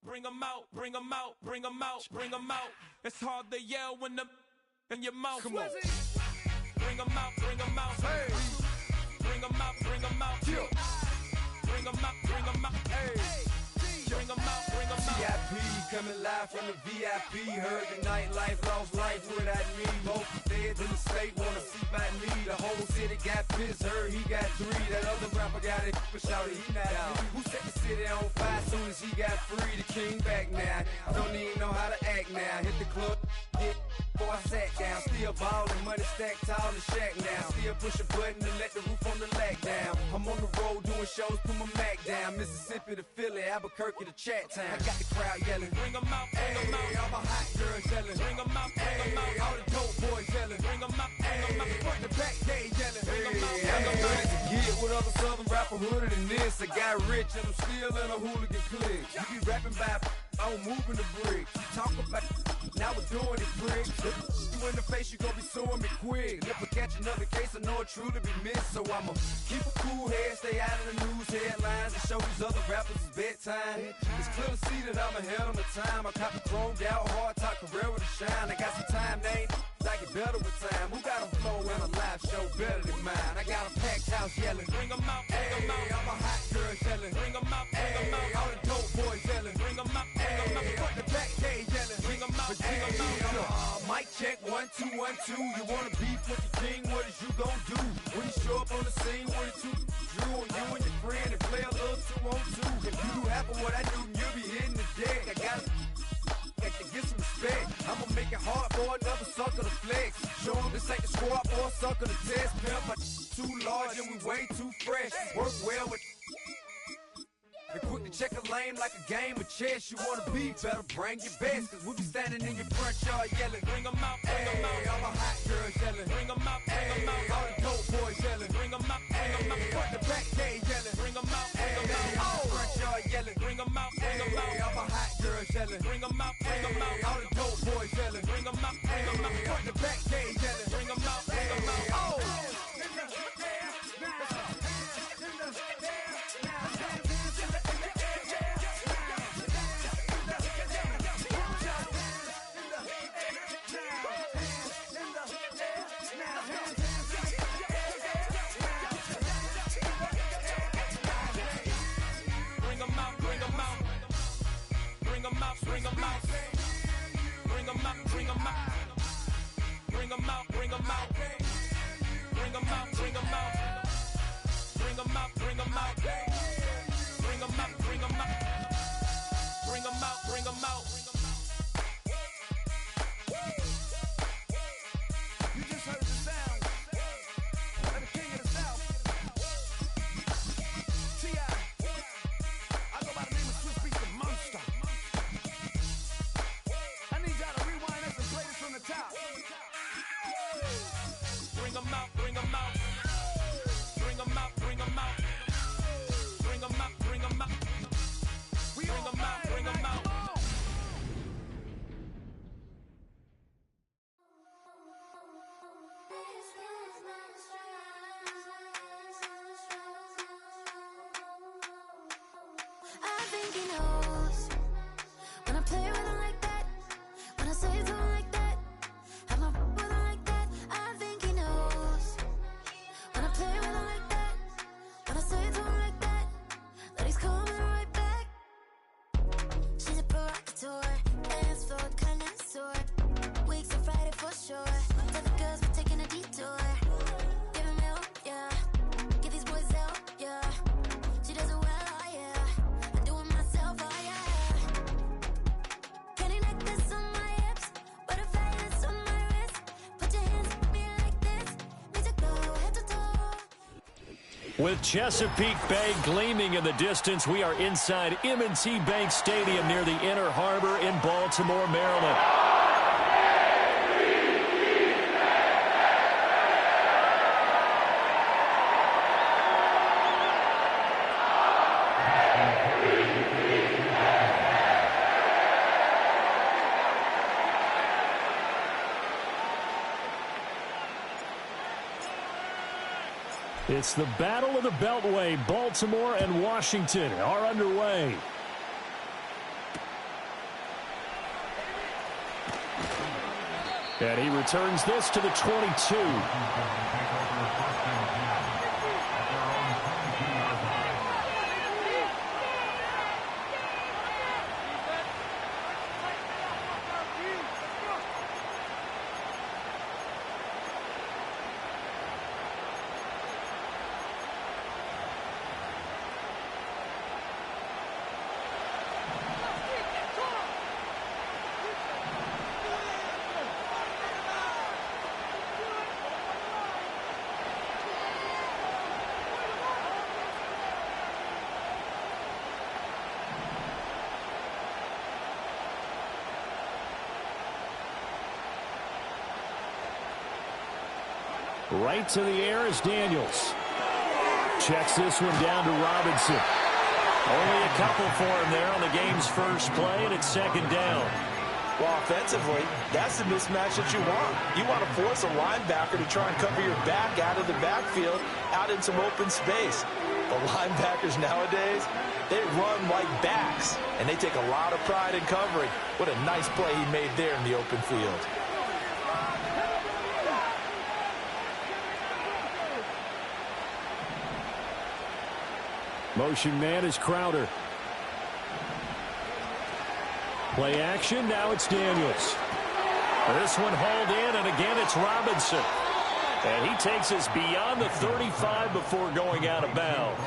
Bring 'em out, bring 'em out, bring 'em out, bring 'em out. It's hard to yell when the in your mouth. Come on. Bring 'em out, bring 'em out. Hey. Bring 'em out, bring 'em out. Yeah. Bring 'em out, bring 'em out. Hey. Bring 'em out, bring 'em out. VIP coming live from the VIP. Heard the nightlife, lost life without me. Most feds in the state wanna see by me. The whole city got pissed, heard he got 3. That other rapper got it, but shouted he not out. Who set the city on fire soon as he got free? The king back now. Don't even know how to act now. Hit the club, get before I sat down. Still ballin', money stacked tall in the shack now. Still push a button and let the roof on the lack down. I'm on the road doing shows, put my Mac down. Mississippi to Philly, Albuquerque to Chat Town. I got the crowd yelling. Bring 'em out, bring 'em out. Hey, all my hot girls yelling. Bring 'em out, bring 'em out. All the dope boys yelling. Bring 'em out, bring 'em out. Front to back, they yelling. Bring 'em out, I'm bring 'em good as a kid with other southern rapper hooded than this. I got rich and I'm still in a hooligan clique. You be rapping by I'm moving the bricks. You talk about now we're doing it bricks. You in the face, you gon' be suing me quick. If I catch another case, I know it truly be missed. So I'ma keep a cool head, stay out of the news headlines, and show these other rappers it's bedtime. It's clear to see that I'm ahead of my time. I caught the chromed out, hard talk career with a shine. I got some time, they ain't I get better with time. Who got a flow and a live show better than mine? I got a packed house yelling. Bring 'em out, bring 'em out. All my hot girls yelling. Bring 'em out, bring 'em out. All the dope boys yelling. Bring 'em out, bring 'em out. Front to back, they yelling. Bring 'em out, bring 'em out. Mic check, 1, 2, 1, 2. You wanna beef with the king? What is you gon' do? When you show up on the scene, what is you drew on you and your friend and play a little 2-on-2. If you do half of what I do, then you'll be hitting the deck. I gotta get some respect. I'ma make it hard for another sucker to flex. Show 'em this ain't the squad for a sucker to test. Pimp, my too large and we way too fresh. Work well with and quick to check a lane like a game of chess. You wanna be better, bring your best. Cause we be standing in your front yard yelling. Bring 'em out, bring 'em out. All my hot girls yelling. Bring 'em out, bring 'em out. All the dope boys yelling. Bring 'em out, bring 'em out. Front to back, they yelling. Bring 'em out, bring 'em out. All the front yard yelling. Bring 'em out, bring 'em out. All my hot girls yelling. Bring 'em out, bring 'em out. All the dope boys yelling. Bring 'em out, bring 'em out. Front to back, they yelling. Bring 'em out, bring 'em out. Oh! Bring 'em out, bring 'em out. Bring 'em out, bring 'em out. Bring 'em out, bring 'em out. Bring 'em out, bring 'em out. Bring 'em out, bring 'em out. Bring 'em out, bring 'em out. Bring 'em out, bring 'em out. Bring 'em out, bring 'em out. You just heard the sound of the king of the South, T.I. I go by the name of Swiss Beats the Monster. I need y'all to rewind this and play this from the top. Bring 'em out, bring 'em out. Bring 'em out, bring 'em out. Bring 'em out, bring 'em out. We Bring 'em out, bring 'em out. I think he knows when I play with him like that, when I say to him like that, have my with him like that. I think he knows when I play with him like that, when I say to him like that, that he's coming right back. She's a provocateur, dance floor connoisseur, weeks of Friday for sure. Tell the girls we're taking a detour. Give him help, yeah. Give these boys help, yeah. She does it well, oh yeah. I do it myself, oh yeah. Candy necklace on my hips, butterflies on my wrist. Put your hands on me like this, make it go head to toe. With Chesapeake Bay gleaming in the distance, we are inside M&T Bank Stadium near the Inner Harbor in Baltimore, Maryland. It's the Battle of the Beltway. Baltimore and Washington are underway. And he returns this to the 22. Right to the air is Daniels. Checks this one down to Robinson. Only a couple for him there on the game's first play, and it's second down. Well, offensively, that's the mismatch that you want. You want to force a linebacker to try and cover your back out of the backfield, out in some open space. The linebackers nowadays, they run like backs, and they take a lot of pride in covering. What a nice play he made there in the open field. Motion man is Crowder. Play action, now it's Daniels. This one hauled in, and again it's Robinson. And he takes us beyond the 35 before going out of bounds.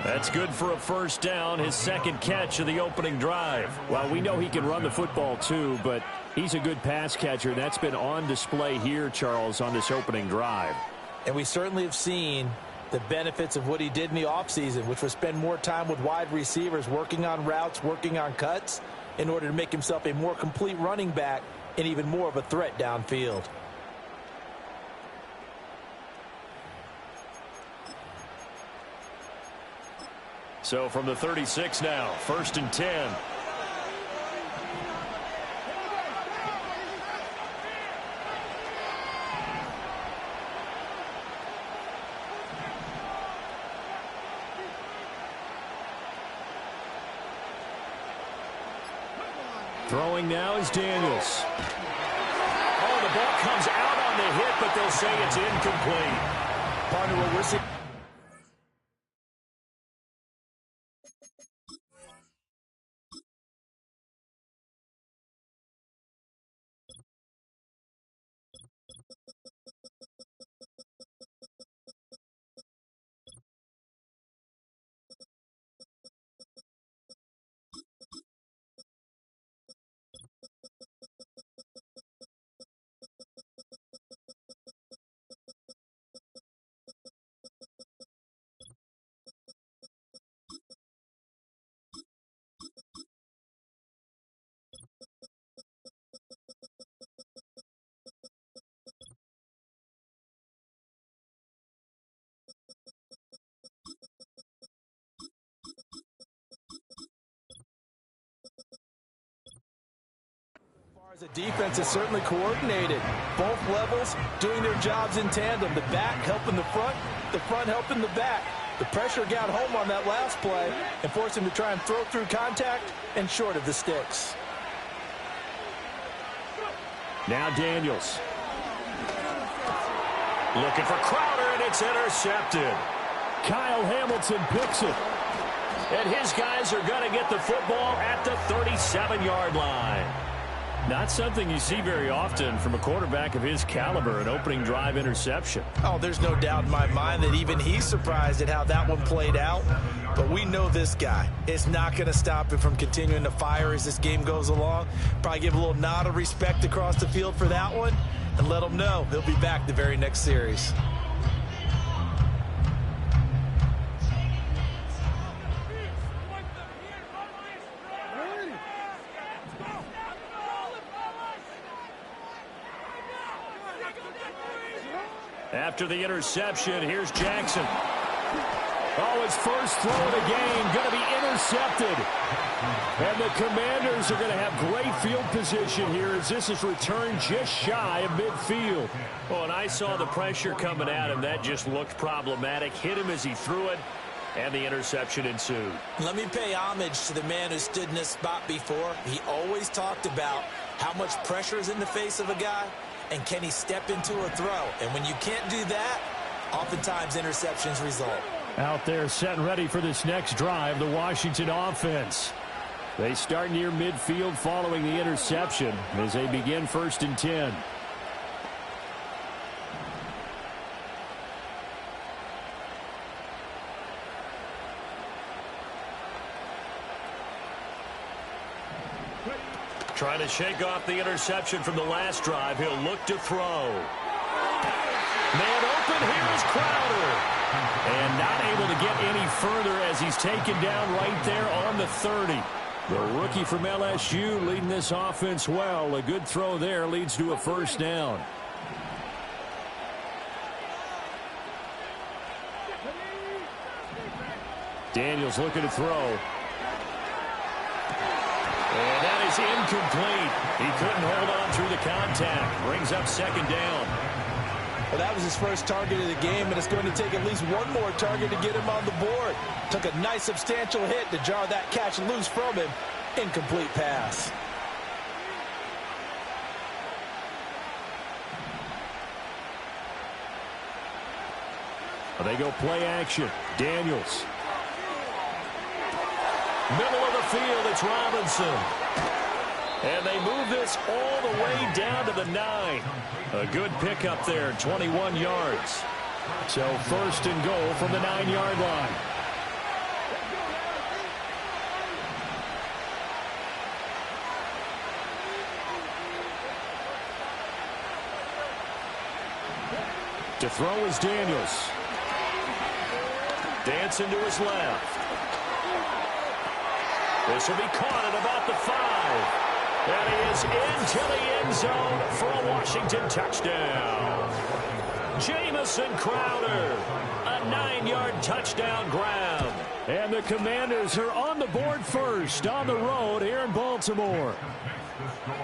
That's good for a first down, his second catch of the opening drive. Well, we know he can run the football too, but he's a good pass catcher. That's been on display here, Charles, on this opening drive. And we certainly have seen the benefits of what he did in the offseason, which was spend more time with wide receivers, working on routes, working on cuts, in order to make himself a more complete running back and even more of a threat downfield. So from the 36 now, 1st and 10. Throwing now is Daniels. Oh, the ball comes out on the hit, but they'll say it's incomplete. Partner, what we're seeing. The defense is certainly coordinated. Both levels doing their jobs in tandem. The back helping the front helping the back. The pressure got home on that last play and forced him to try and throw through contact and short of the sticks. Now Daniels. Looking for Crowder, and it's intercepted. Kyle Hamilton picks it. And his guys are going to get the football at the 37-yard line. Not something you see very often from a quarterback of his caliber, an opening drive interception. Oh, there's no doubt in my mind that even he's surprised at how that one played out. But we know this guy is not going to stop him from continuing to fire as this game goes along. Probably give a little nod of respect across the field for that one and let him know he'll be back the very next series. After the interception, here's Jackson. Oh, his first throw of the game going to be intercepted. And the Commanders are going to have great field position here as this is returned just shy of midfield. Oh, and I saw the pressure coming at him. That just looked problematic. Hit him as he threw it, and the interception ensued. Let me pay homage to the man who stood in this spot before. He always talked about how much pressure is in the face of a guy. and can he step into a throw? And when you can't do that, oftentimes interceptions result. Out there set and ready for this next drive, the Washington offense. They start near midfield following the interception as they begin 1st and 10. Trying to shake off the interception from the last drive. He'll look to throw. Man open, here is Crowder. And not able to get any further as he's taken down right there on the 30. The rookie from LSU leading this offense well. A good throw there leads to a 1st down. Daniels looking to throw. And that is incomplete. He couldn't hold on through the contact. Brings up 2nd down. Well, that was his first target of the game, and it's going to take at least one more target to get him on the board. Took a nice substantial hit to jar that catch loose from him. Incomplete pass. They go play action. Daniels. Middle of the field, it's Robinson. And they move this all the way down to the 9. A good pickup there, 21 yards. So 1st and goal from the 9-yard line. To throw is Daniels. Dancing to his left. This will be caught at about the 5. And he is into the end zone for a Washington touchdown. Jamison Crowder, a 9-yard touchdown grab. And the Commanders are on the board first on the road here in Baltimore.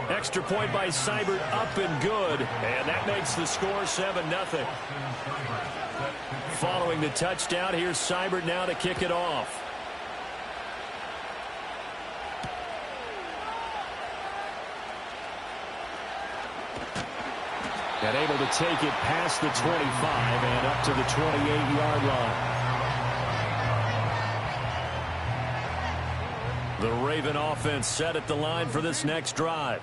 Extra point by Seibert up and good. And that makes the score 7-0. Following the touchdown, here's Seibert now to kick it off. And able to take it past the 25 and up to the 28-yard line. The Raven offense set at the line for this next drive.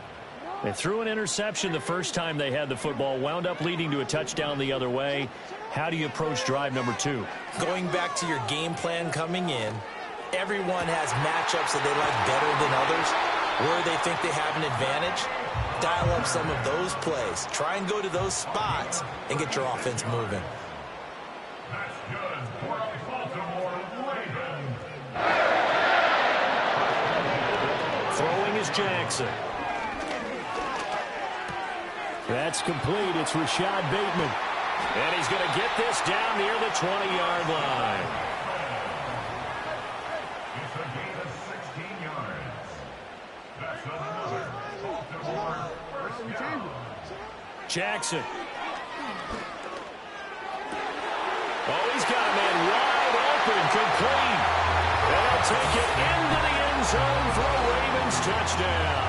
They threw an interception the first time they had the football, wound up leading to a touchdown the other way. How do you approach drive number 2? Going back to your game plan coming in, everyone has matchups that they like better than others, where they think they have an advantage. Dial up some of those plays. Try and go to those spots and get your offense moving. Throwing is Jackson. That's complete. It's Rashad Bateman. And he's going to get this down near the 20-yard line. Jackson. Oh, he's got a man wide open, complete. And they'll take it into the end zone for a Ravens touchdown.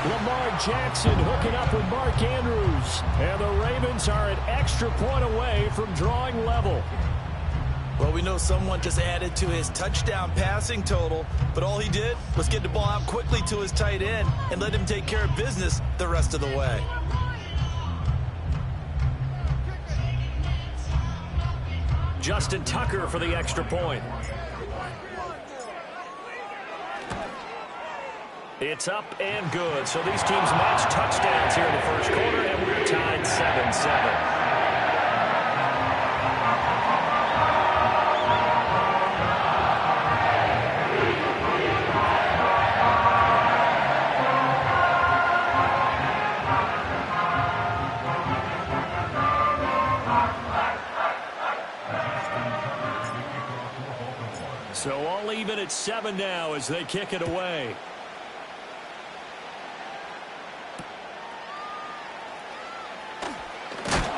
Lamar Jackson hooking up with Mark Andrews. And the Ravens are an extra point away from drawing level. Well, we know someone just added to his touchdown passing total, but all he did was get the ball out quickly to his tight end and let him take care of business the rest of the way. Justin Tucker for the extra point. It's up and good. So these teams match touchdowns here in the first quarter, and we're tied 7-7. So all even at 7 now as they kick it away.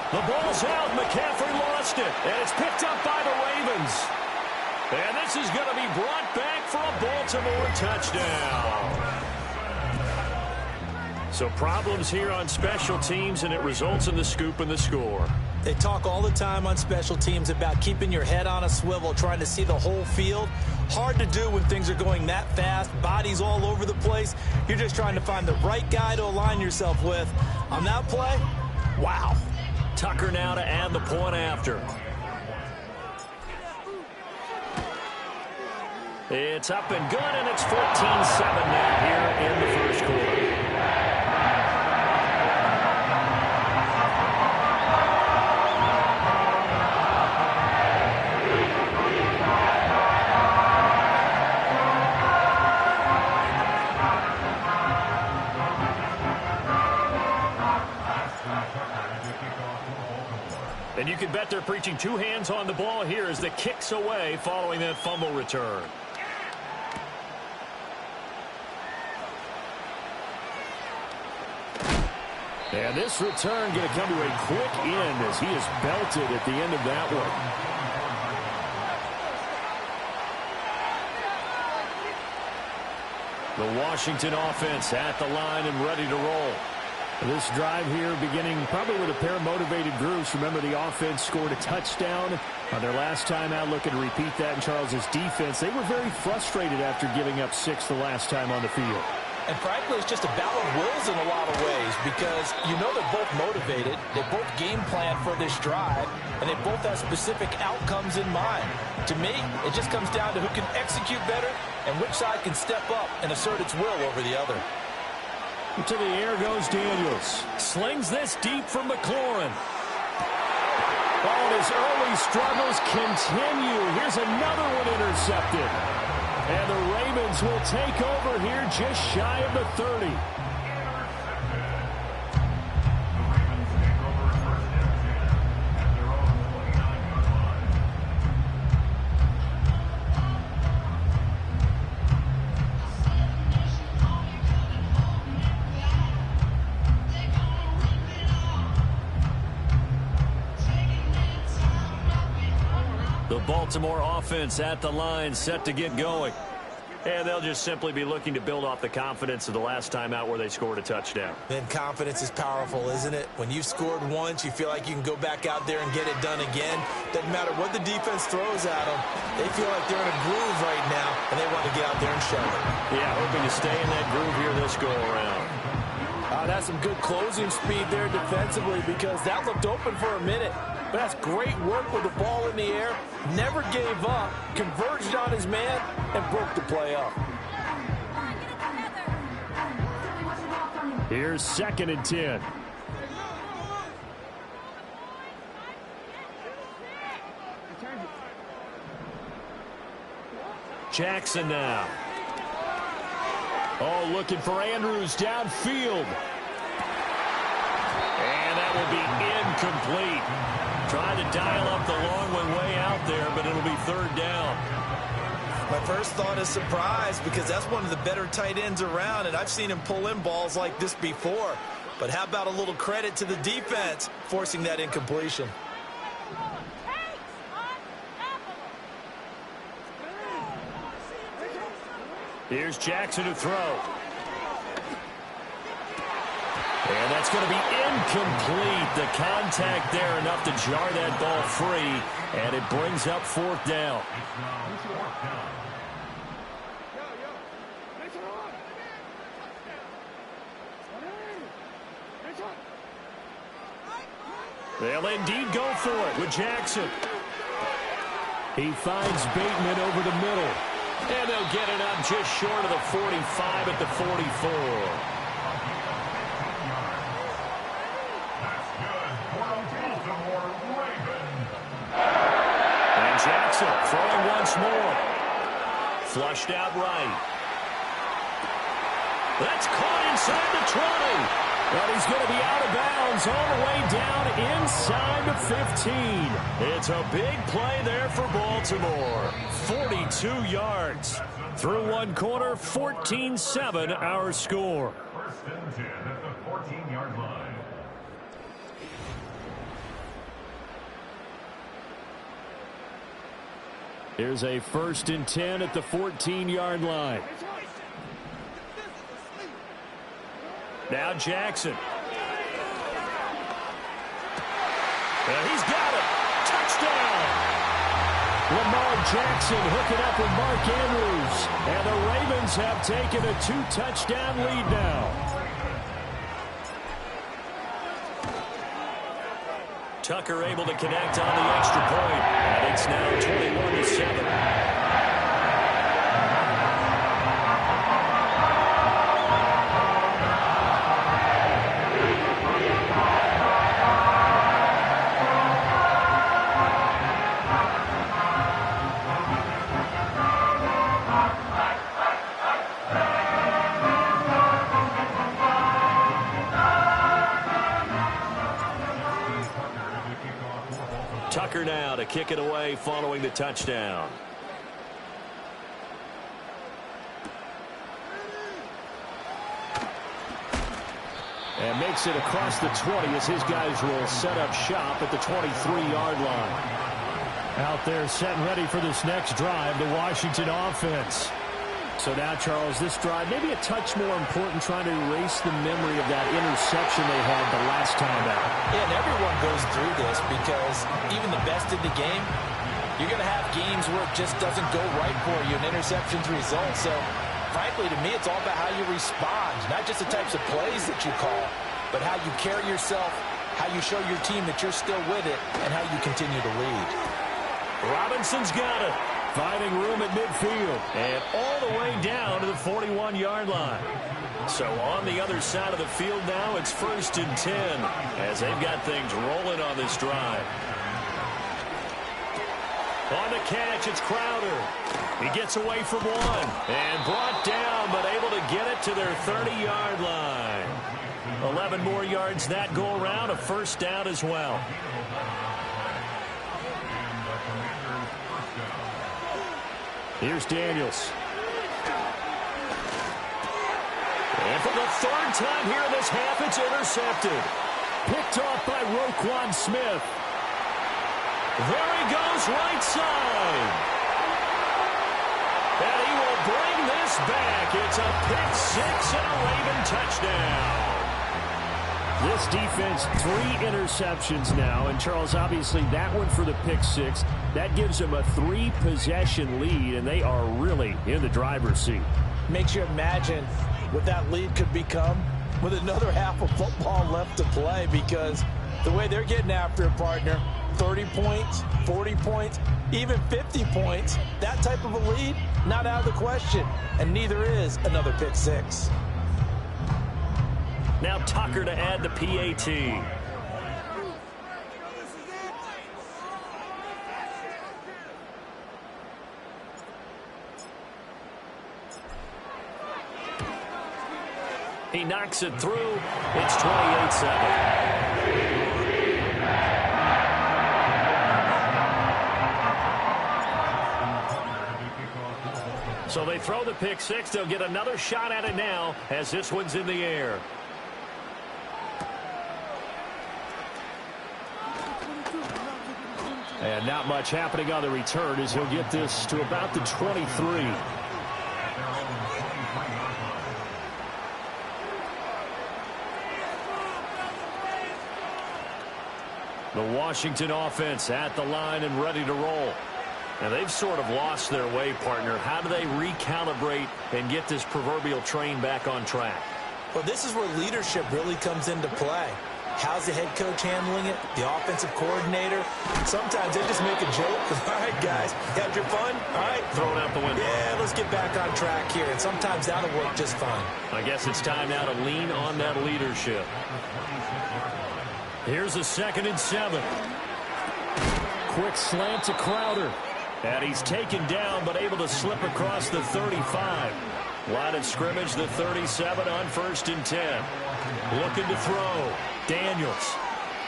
The ball's out. McCaffrey lost it. And it's picked up by the Ravens. And this is going to be brought back for a Baltimore touchdown. So problems here on special teams, and it results in the scoop and the score. They talk all the time on special teams about keeping your head on a swivel, trying to see the whole field. Hard to do when things are going that fast, bodies all over the place. You're just trying to find the right guy to align yourself with. On that play, wow. Tucker now to add the point after. It's up and good, and it's 14-7 now here in the first quarter. And you can bet they're preaching two hands on the ball here as the kick's away following that fumble return. And this return going to come to a quick end as he is belted at the end of that one. The Washington offense at the line and ready to roll. This drive here beginning probably with a pair of motivated groups. Remember, the offense scored a touchdown on their last time out, looking to repeat that in Charles's defense. They were very frustrated after giving up 6 the last time on the field. And frankly, it's just a battle of wills in a lot of ways because you know they're both motivated, they both game plan for this drive, and they both have specific outcomes in mind. To me, it just comes down to who can execute better and which side can step up and assert its will over the other. To the air goes Daniels. Slings this deep from McLaurin. Oh, his early struggles continue. Here's another one intercepted. And the Ravens will take over here just shy of the 30. The Baltimore offense at the line, set to get going. And they'll just simply be looking to build off the confidence of the last time out where they scored a touchdown. Then confidence is powerful, isn't it? When you've scored once, you feel like you can go back out there and get it done again. Doesn't matter what the defense throws at them. They feel like they're in a groove right now, and they want to get out there and show it. Yeah, hoping to stay in that groove here this go-around. That's some good closing speed there defensively because that looked open for a minute. But that's great work with the ball in the air. Never gave up, converged on his man, and broke the play up. Here's 2nd and 10. Jackson now. Oh, looking for Andrews downfield. And that will be incomplete. Trying to dial up the long way out there, but it'll be 3rd down. My first thought is surprise because that's one of the better tight ends around, and I've seen him pull in balls like this before. But how about a little credit to the defense forcing that incompletion? Here's Jackson to throw. And that's going to be incomplete. The contact there enough to jar that ball free, and it brings up 4th down. They'll indeed go for it with Jackson. He finds Bateman over the middle. And they'll get it up just short of the 45 at the 44. And Jackson throwing once more. Flushed out right. That's caught inside the 20. But he's going to be out of bounds all the way down inside the 15. It's a big play there for Baltimore. 42 yards. Through one quarter, 14-7 our score. 1st and 10 at the 14-yard line. Here's a 1st and 10 at the 14-yard line. Now Jackson. And he's got it. Touchdown. Lamar Jackson hooking up with Mark Andrews. And the Ravens have taken a 2-touchdown lead now. Tucker able to connect on the extra point. And it's now 21-7. Tucker now to kick it away following the touchdown. And makes it across the 20 as his guys will set up shop at the 23-yard line. Out there set and ready for this next drive, the Washington offense. So now, Charles, this drive maybe a touch more important, trying to erase the memory of that interception they had the last time out. Yeah, and everyone goes through this because even the best in the game, you're going to have games where it just doesn't go right for you, and interceptions result. So, frankly, to me, it's all about how you respond, not just the types of plays that you call, but how you carry yourself, how you show your team that you're still with it, and how you continue to lead. Robinson's got it. Finding room at midfield. And all the way down to the 41-yard line. So on the other side of the field now, it's 1st and 10 as they've got things rolling on this drive. On the catch, it's Crowder. He gets away from one and brought down, but able to get it to their 30-yard line. 11 more yards that go around, a first down as well. Here's Daniels. And for the third time here in this half, it's intercepted. Picked off by Roquan Smith. There he goes, right side. And he will bring this back. It's a pick six and a Raven touchdown. This defense, 3 interceptions now. And, Charles, obviously that one for the pick six. That gives them a 3-possession lead, and they are really in the driver's seat. Makes you imagine what that lead could become with another half of football left to play, because the way they're getting after a partner, 30 points, 40 points, even 50 points, that type of a lead, not out of the question. And neither is another pick six. Now Tucker to add the PAT. He knocks it through. It's 28-7. So they throw the pick six. They'll get another shot at it now as this one's in the air. And not much happening on the return as he'll get this to about the 23. The Washington offense at the line and ready to roll. And they've sort of lost their way, partner. How do they recalibrate and get this proverbial train back on track? Well, this is where leadership really comes into play. How's the head coach handling it? The offensive coordinator? Sometimes they just make a joke. All right, guys, you had your fun? All right. Throw it out the window. Yeah, let's get back on track here. And sometimes that'll work just fine. I guess it's time now to lean on that leadership. Here's a 2nd and 7. Quick slant to Crowder. And he's taken down, but able to slip across the 35. Line of scrimmage, the 37 on 1st and 10. Looking to throw. Daniels.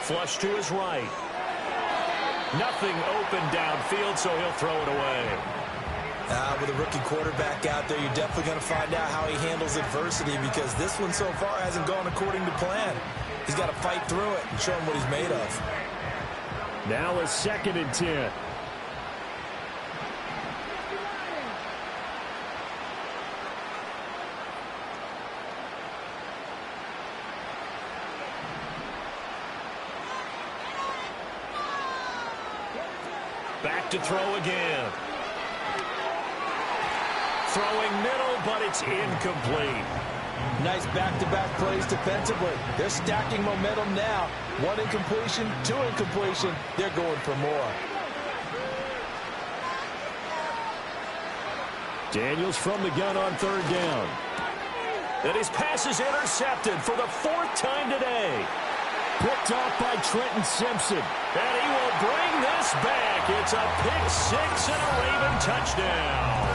Flush to his right. Nothing open downfield, so he'll throw it away. With a rookie quarterback out there, you're definitely going to find out how he handles adversity, because this one so far hasn't gone according to plan. He's got to fight through it and show him what he's made of. Now a 2nd and 10. Back to throw again. Throwing middle, but it's incomplete. Nice back-to-back plays defensively. They're stacking momentum now. One incompletion, two incompletion. They're going for more. Daniels from the gun on third down. And his pass is intercepted for the fourth time today. Picked off by Trenton Simpson. And he will bring this back. It's a pick six and a Raven touchdown.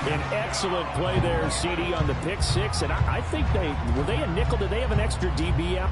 An excellent play there, CD, on the pick six. And I think were they a nickel? Did they have an extra DB out?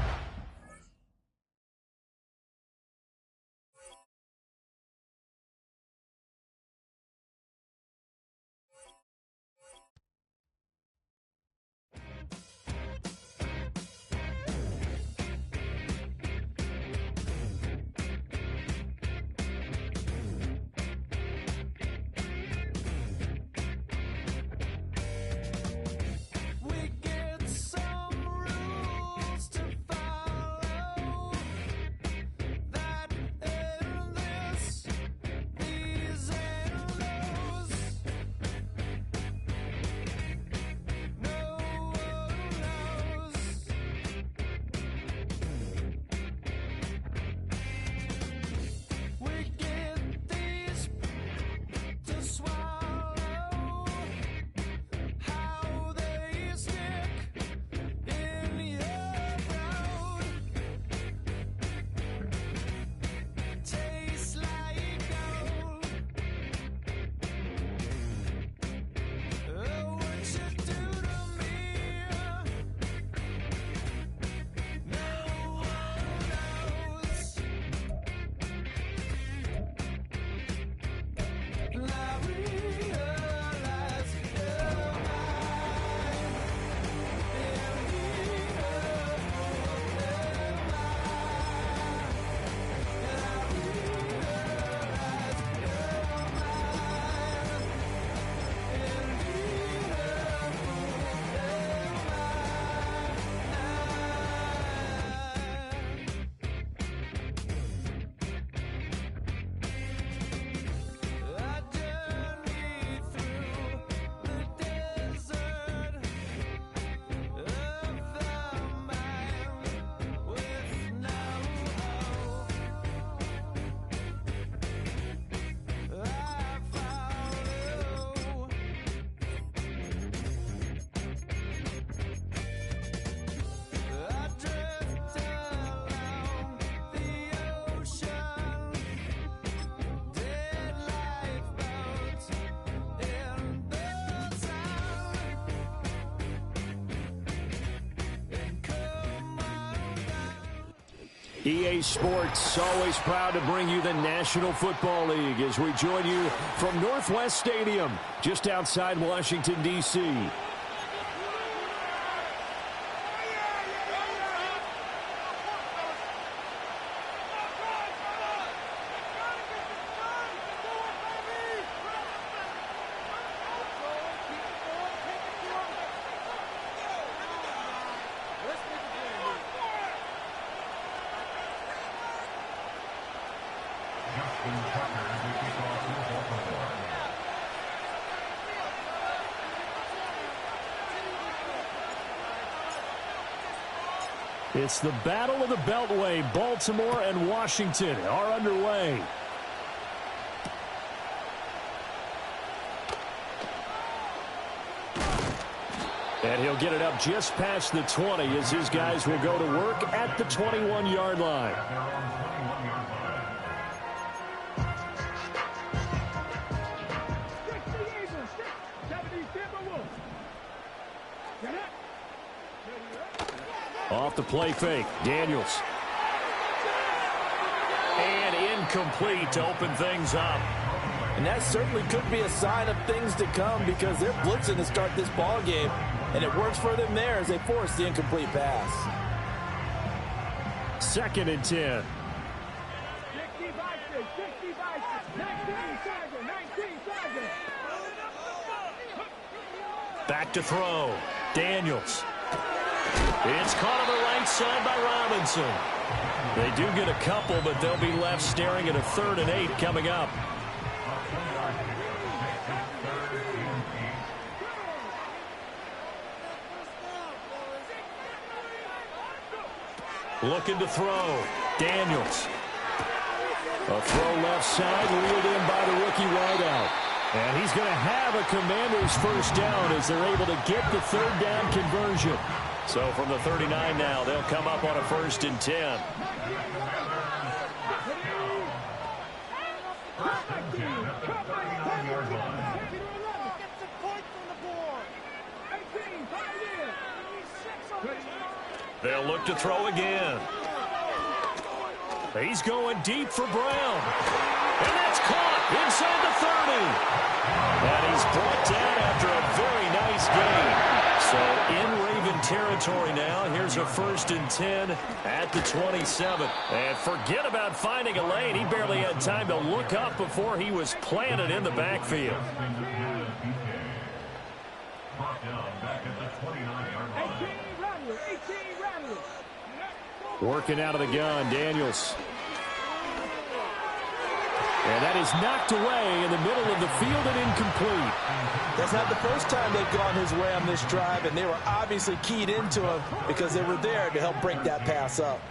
EA Sports, always proud to bring you the National Football League as we join you from Northwest Stadium, just outside Washington, D.C. It's the Battle of the Beltway. Baltimore and Washington are underway. And he'll get it up just past the 20 as his guys will go to work at the 21-yard line. Off the play fake, Daniels. And incomplete to open things up. And that certainly could be a sign of things to come because they're blitzing to start this ball game, and it works for them there as they force the incomplete pass. 2nd and 10. Back to throw, Daniels. It's caught on the right side by Robinson. They do get a couple, but they'll be left staring at a 3rd and 8 coming up. Looking to throw. Daniels. A throw left side, reeled in by the rookie wideout. And he's going to have a Commanders first down as they're able to get the 3rd down conversion. So from the 39 now, they'll come up on a 1st and 10. They'll look to throw again. He's going deep for Brown. And that's caught inside the 30. And he's brought down after a very nice gain. So in Raven territory now. Here's a 1st and 10 at the 27. And forget about finding a lane. He barely had time to look up before he was planted in the backfield. Working out of the gun, Daniels. And that is knocked away in the middle of the field and incomplete. That's not the first time they've gone his way on this drive, and they were obviously keyed into him because they were there to help break that pass up.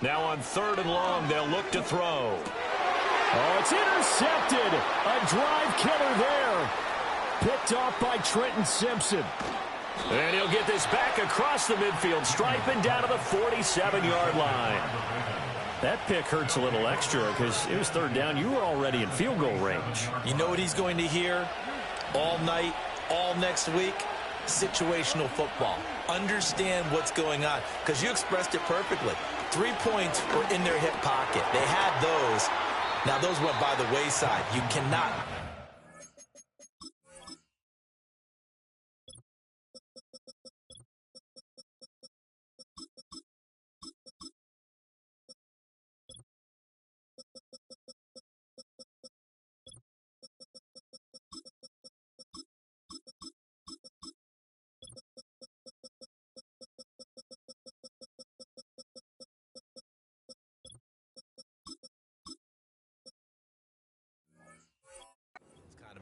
Now on 3rd and long, they'll look to throw. Oh, it's intercepted. A drive killer there. Picked off by Trenton Simpson. And he'll get this back across the midfield stripe and down to the 47-yard line. That pick hurts a little extra because it was 3rd down. You were already in field goal range. You know what he's going to hear all night, all next week? Situational football. Understand what's going on because you expressed it perfectly. 3 points were in their hip pocket. They had those. Now those went by the wayside. You cannot.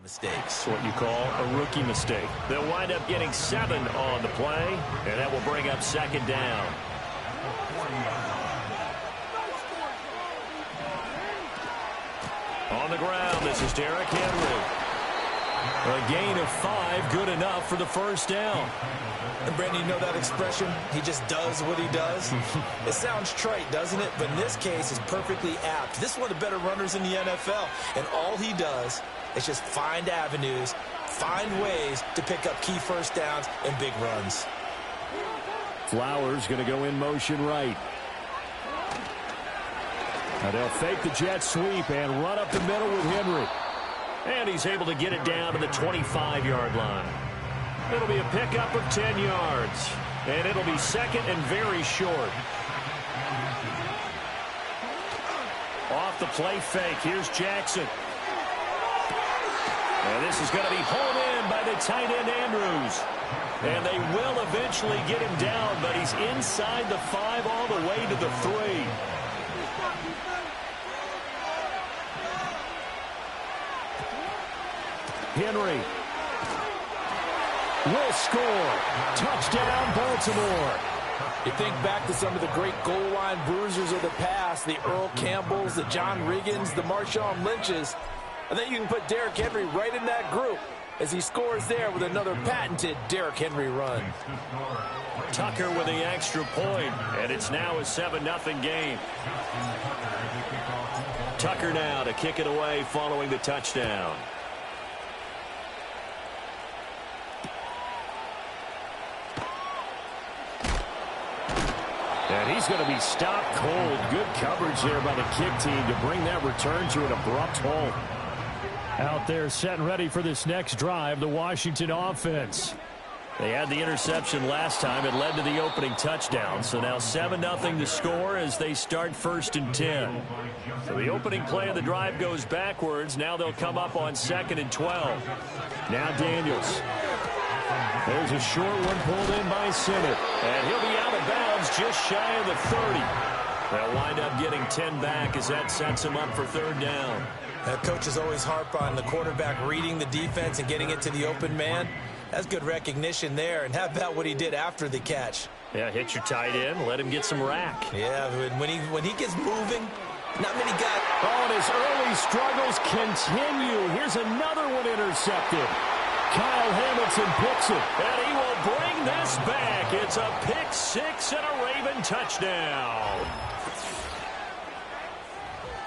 Mistakes. What you call a rookie mistake. They'll wind up getting 7 on the play, and that will bring up 2nd down. On the ground, this is Derrick Henry. A gain of 5, good enough for the 1st down. And Brandon, you know that expression? He just does what he does. It sounds trite, doesn't it? But in this case, it's perfectly apt. This is one of the better runners in the NFL, and all he does is just find avenues, find ways to pick up key 1st downs and big runs. Flowers going to go in motion right. Now they'll fake the jet sweep and run up the middle with Henry. And he's able to get it down to the 25-yard line. It'll be a pickup of 10 yards. And it'll be 2nd and very short. Off the play fake. Here's Jackson. And this is going to be hauled in by the tight end Andrews. And they will eventually get him down, but he's inside the 5 all the way to the 3. Henry will score. Touchdown, Baltimore. You think back to some of the great goal line bruisers of the past, the Earl Campbells, the John Riggins, the Marshawn Lynches. I think you can put Derrick Henry right in that group as he scores there with another patented Derrick Henry run. Tucker with the extra point, and it's now a 7-0 game. Tucker now to kick it away following the touchdown. And he's going to be stopped cold. Good coverage there by the kick team to bring that return to an abrupt halt. Out there set and ready for this next drive, the Washington offense. They had the interception last time. It led to the opening touchdown. So now 7-0 to score as they start 1st and 10. So the opening play of the drive goes backwards. Now they'll come up on 2nd and 12. Now Daniels. There's a short one pulled in by Sinnott. And he'll be out of bounds just shy of the 30. They'll wind up getting 10 back as that sets him up for 3rd down. Coaches always harp on the quarterback reading the defense and getting it to the open man. That's good recognition there. And how about what he did after the catch? Yeah, hit your tight end, let him get some rack. Yeah, when he gets moving, not many guys. Oh, and his early struggles continue. Here's another one intercepted. Kyle Hamilton picks it, and he will bring this back. It's a pick 6 and a Raven touchdown.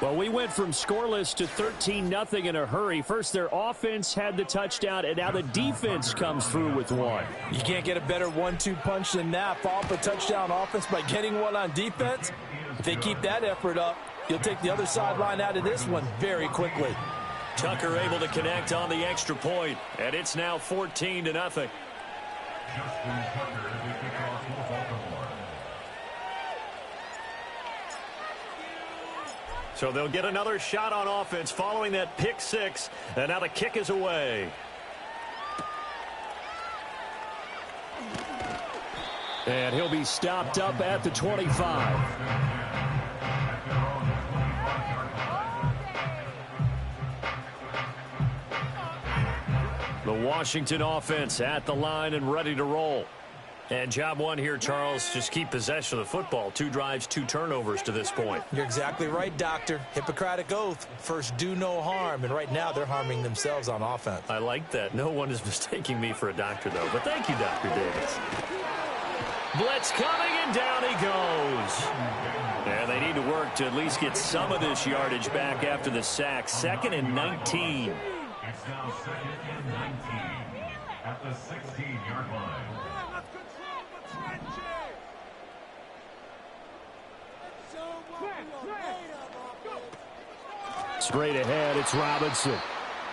Well, we went from scoreless to 13-0 in a hurry. First, their offense had the touchdown, and now the defense comes through with one. You can't get a better 1-2 punch than that. Follow up a touchdown offense by getting one on defense. If they keep that effort up, you'll take the other sideline out of this one very quickly. Tucker able to connect on the extra point, and it's now 14-0. Justin Tucker, the kickoff for Baltimore. So they'll get another shot on offense following that pick 6, and now the kick is away. And he'll be stopped up at the 25. The Washington offense at the line and ready to roll. And job one here, Charles, just keep possession of the football. 2 drives, 2 turnovers to this point. You're exactly right, Doctor. Hippocratic oath. First, do no harm. And right now, they're harming themselves on offense. I like that. No one is mistaking me for a doctor, though. But thank you, Dr. Davis. Blitz coming, and down he goes. And they need to work to at least get some of this yardage back after the sack. 2nd and 19. It's now 2nd and 19 at the 16-yard line. Straight ahead, it's Robinson.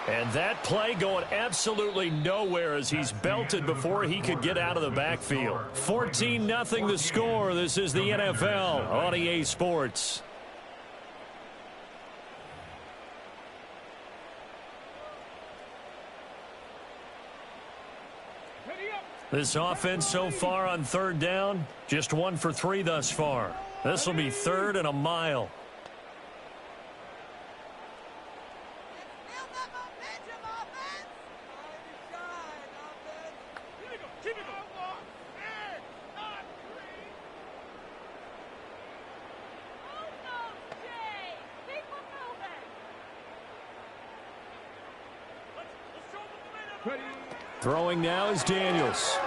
And that play going absolutely nowhere as he's belted before he could get out of the backfield. 14-0 the score. This is the NFL on EA Sports. This offense so far on 3rd down, just 1 for 3 thus far. This will be 3rd and a mile. Throwing now is Daniels.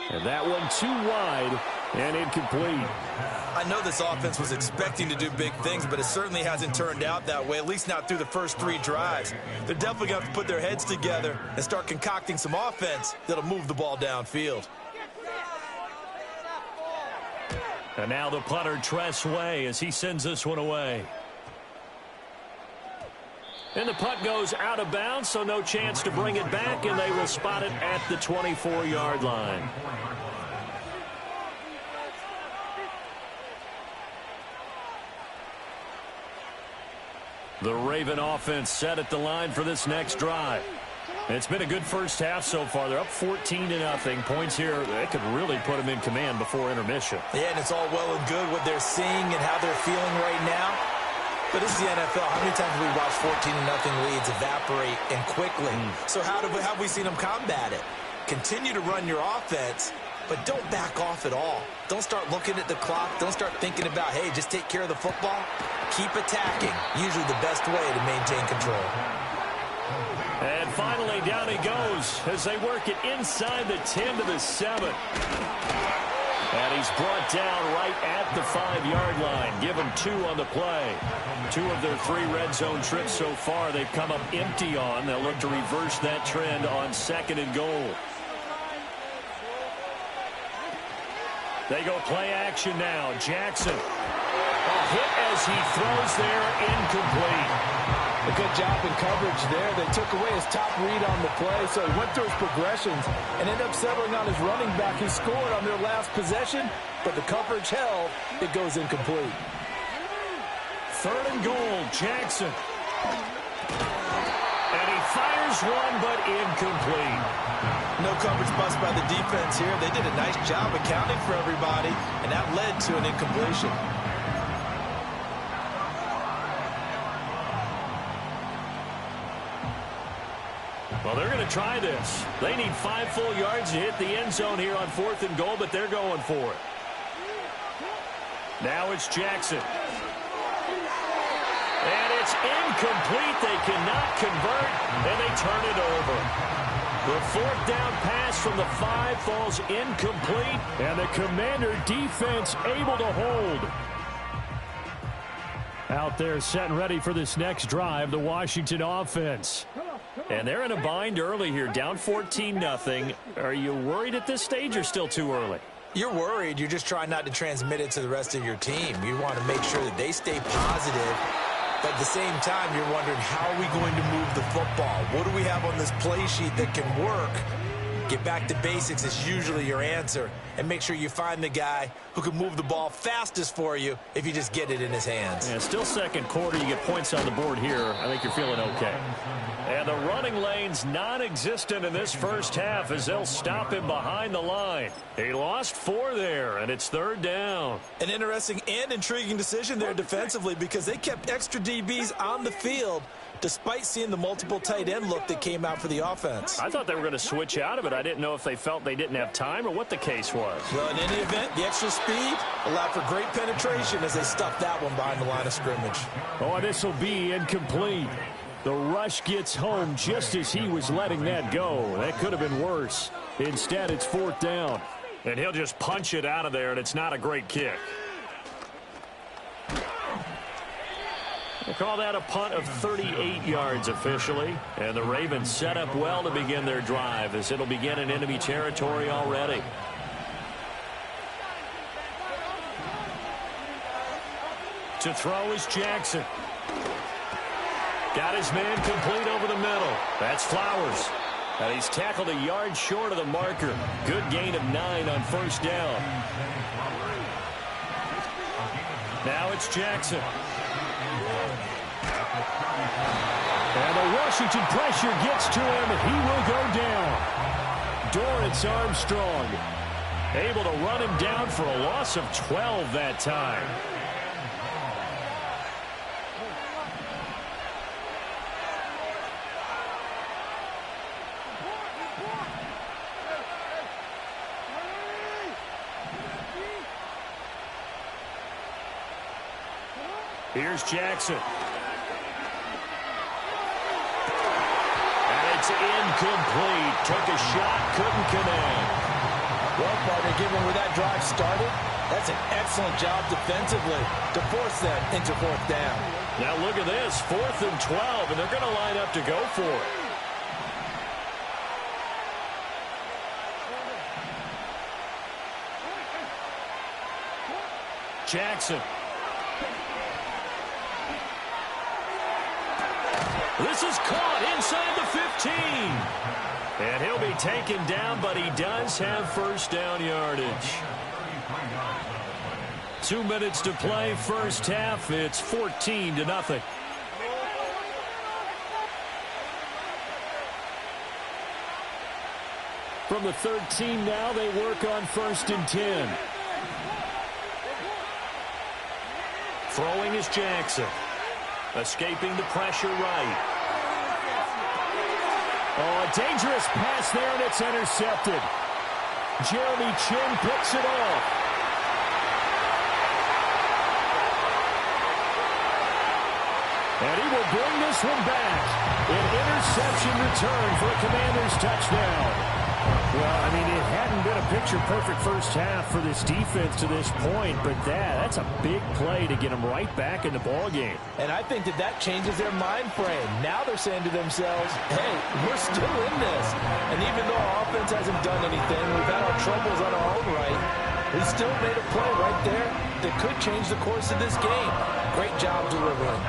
And that one too wide and incomplete. I know this offense was expecting to do big things, but it certainly hasn't turned out that way, at least not through the first 3 drives. They're definitely going to have to put their heads together and start concocting some offense that'll move the ball downfield. And now the punter, Tress Way, as he sends this one away. And the punt goes out of bounds, so no chance to bring it back, and they will spot it at the 24-yard line. The Raven offense set at the line for this next drive. It's been a good first half so far. They're up 14-0. Points here, that could really put them in command before intermission. Yeah, and it's all well and good what they're seeing and how they're feeling right now. But this is the NFL. How many times have we watched 14-0 leads evaporate and quickly? So how have we seen them combat it? Continue to run your offense, but don't back off at all. Don't start looking at the clock. Don't start thinking about, hey, just take care of the football. Keep attacking. Usually the best way to maintain control. And finally, down he goes as they work it inside the 10 to the 7. And he's brought down right at the 5-yard line. Give him 2 on the play. 2 of their 3 red zone trips so far they've come up empty on. They'll look to reverse that trend on 2nd and goal. They go play action now. Jackson. A hit as he throws there, incomplete. A good job in coverage there. They took away his top read on the play, so he went through his progressions and ended up settling on his running back who scored on their last possession, but the coverage held. It goes incomplete. 3rd and goal, Jackson. And he fires one, but incomplete. No coverage bust by the defense here. They did a nice job accounting for everybody, and that led to an incompletion. Well, they're going to try this. They need 5 full yards to hit the end zone here on 4th and goal, but they're going for it. Now it's Jackson. And it's incomplete. They cannot convert, and they turn it over. The 4th down pass from the 5 falls incomplete, and the Commander defense able to hold. Out there set and ready for this next drive, the Washington offense. And they're in a bind early here, down 14-0. Are you worried at this stage or still too early? You're worried. You're just trying not to transmit it to the rest of your team. You want to make sure that they stay positive. But at the same time, you're wondering, how are we going to move the football? What do we have on this play sheet that can work? Get back to basics is usually your answer. And make sure you find the guy who can move the ball fastest for you if you just get it in his hands. Yeah, still second quarter. You get points on the board here. I think you're feeling okay. And the running lane's non-existent in this first half as they'll stop him behind the line. He lost 4 there, and it's 3rd down. An interesting and intriguing decision there defensively because they kept extra DBs on the field despite seeing the multiple tight end look that came out for the offense. I thought they were going to switch out of it. I didn't know if they felt they didn't have time or what the case was. Well, in any event, the extra speed allowed for great penetration as they stuffed that one behind the line of scrimmage. Oh, and this will be incomplete. The rush gets home just as he was letting that go. That could have been worse. Instead, it's 4th down. And he'll just punch it out of there, and it's not a great kick. We'll call that a punt of 38 yards officially. And the Ravens set up well to begin their drive as it'll begin in enemy territory already. To throw is Jackson. Got his man complete over the middle. That's Flowers. And he's tackled a yard short of the marker. Good gain of 9 on 1st down. Now it's Jackson. And the Washington pressure gets to him, and he will go down. Dorrance Armstrong able to run him down for a loss of 12 that time. Here's Jackson. And it's incomplete. Took a shot, couldn't connect. Well, partner, given where that drive started, that's an excellent job defensively to force them into 4th down. Now look at this, 4th and 12, and they're going to line up to go for it. Jackson. This is caught inside the 15. And he'll be taken down, but he does have 1st down yardage. 2 minutes to play, first half. It's 14-0. From the 13 now, they work on 1st and 10. Throwing is Jackson. Escaping the pressure right. Oh, a dangerous pass there, and it's intercepted. Jeremy Chin picks it off. And he will bring this one back. An interception return for a Commanders touchdown. Well, I mean, it hadn't been a picture-perfect first half for this defense to this point, but that's a big play to get them right back in the ballgame. And I think that changes their mind frame. Now they're saying to themselves, hey, we're still in this. And even though our offense hasn't done anything, we've had our troubles on our own right, we still made a play right there that could change the course of this game. Great job delivering.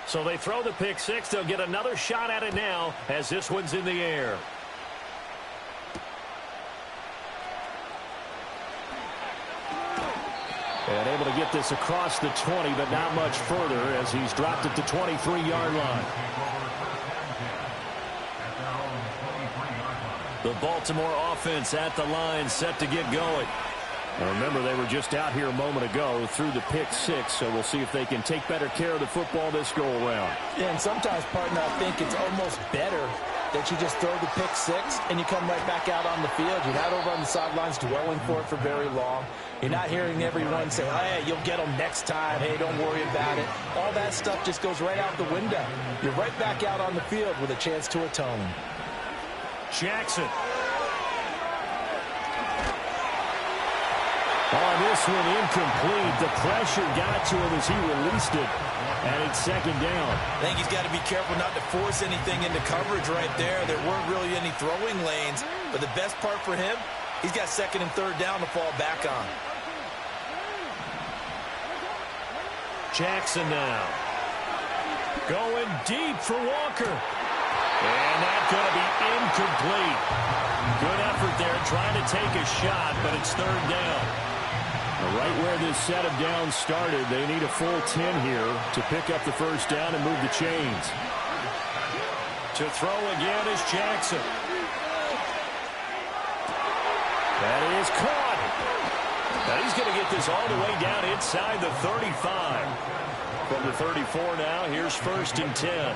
So they throw the pick six. They'll get another shot at it now as this one's in the air. And able to get this across the 20, but not much further as he's dropped it to 23-yard line. The Baltimore offense at the line, set to get going. Now remember, they were just out here a moment ago through the pick six, so we'll see if they can take better care of the football this go-around. Yeah, and sometimes, partner, I think it's almost better that you just throw the pick six and you come right back out on the field. You're not over on the sidelines dwelling for it for very long. You're not hearing everyone say, hey, you'll get them next time. Hey, don't worry about it. All that stuff just goes right out the window. You're right back out on the field with a chance to atone. Jackson. On this one, incomplete. The pressure got to him as he released it, and it's second down. I think he's got to be careful not to force anything into coverage right there. There weren't really any throwing lanes, but the best part for him, he's got second and third down to fall back on. Jackson now. Going deep for Walker. And that's going to be incomplete. Good effort there, trying to take a shot, but it's third down. Right where this set of downs started, they need a full 10 here to pick up the first down and move the chains. To throw again is Jackson. That is caught. Now he's going to get this all the way down inside the 35. From the 34 now, here's first and 10.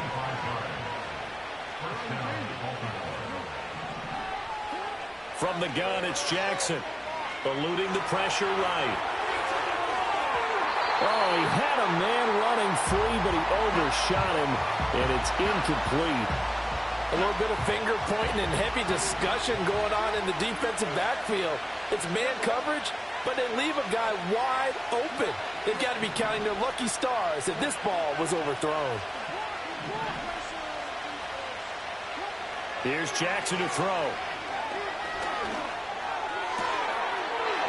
From the gun, it's Jackson. Eluding the pressure right. Oh, he had a man running free, but he overshot him, and it's incomplete. A little bit of finger pointing and heavy discussion going on in the defensive backfield. It's man coverage, but they leave a guy wide open. They've got to be counting their lucky stars if this ball was overthrown. Here's Jackson to throw.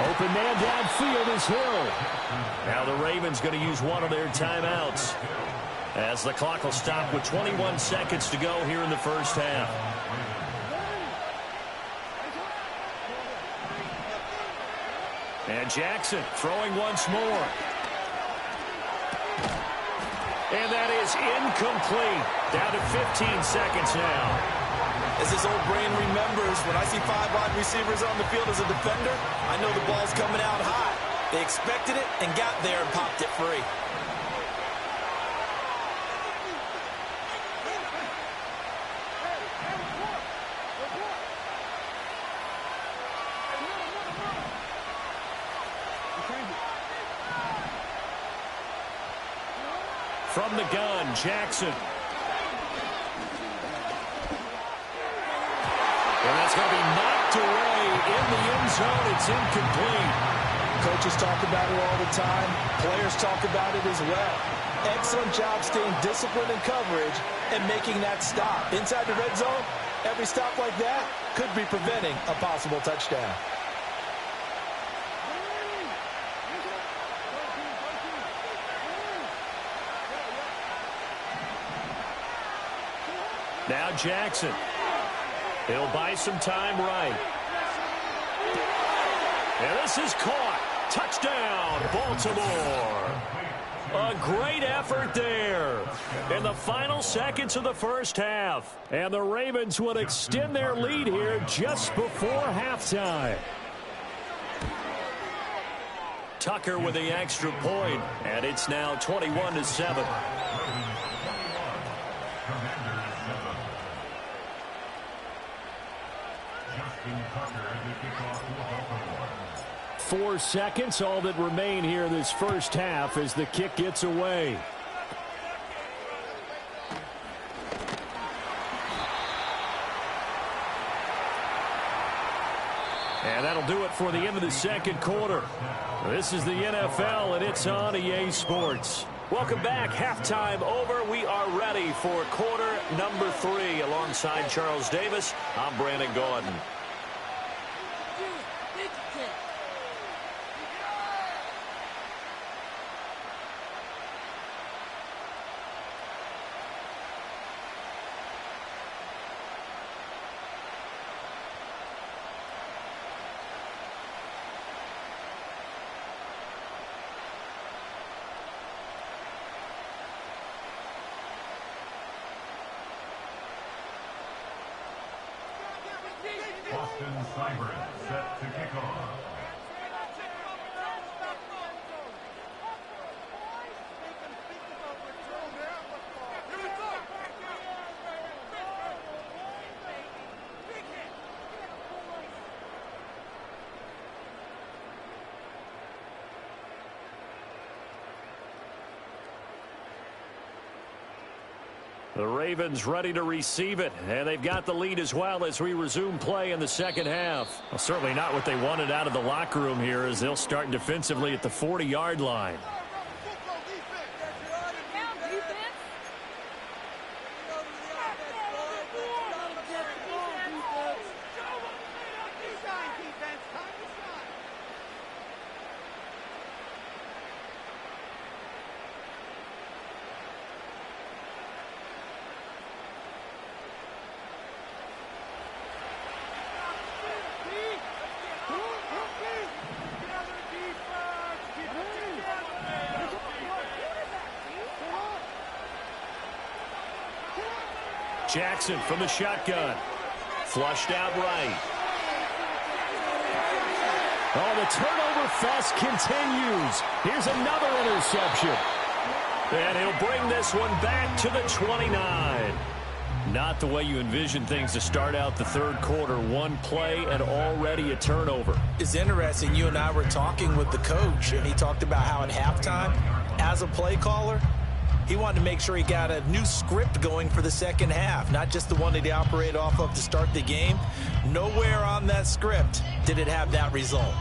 Open man downfield is Hill. Now the Ravens going to use one of their timeouts as the clock will stop with 21 seconds to go here in the first half. And Jackson throwing once more. And that is incomplete. Down to 15 seconds now. As his old brain remembers, when I see 5 wide receivers on the field as a defender, I know the ball's coming out high. They expected it and got there and popped it free. From the gun, Jackson. And that's going to be knocked away in the end zone. It's incomplete. Coaches talk about it all the time. Players talk about it as well. Excellent job staying disciplined in coverage and making that stop. Inside the red zone, every stop like that could be preventing a possible touchdown. Now Jackson. He'll buy some time right. And this is caught. Touchdown, Baltimore. A great effort there in the final seconds of the first half. And the Ravens will extend their lead here just before halftime. Tucker with the extra point, and it's now 21-7. 4 seconds, all that remain here in this first half as the kick gets away. And that'll do it for the end of the second quarter. This is the NFL, and it's on EA Sports. Welcome back. Halftime over. We are ready for quarter number 3. Alongside Charles Davis, I'm Brandon Gordon. Austin Cybert set to kick off. The Ravens ready to receive it, and they've got the lead as well as we resume play in the second half. Well, certainly not what they wanted out of the locker room here as they'll start defensively at the 40-yard line. Jackson from the shotgun. Flushed out right. Oh, the turnover fest continues. Here's another interception. And he'll bring this one back to the 29. Not the way you envision things to start out the third quarter. One play and already a turnover. It's interesting. You and I were talking with the coach, and he talked about how at halftime, as a play caller, he wanted to make sure he got a new script going for the second half, not just the one that he operated off of to start the game. Nowhere on that script did it have that result.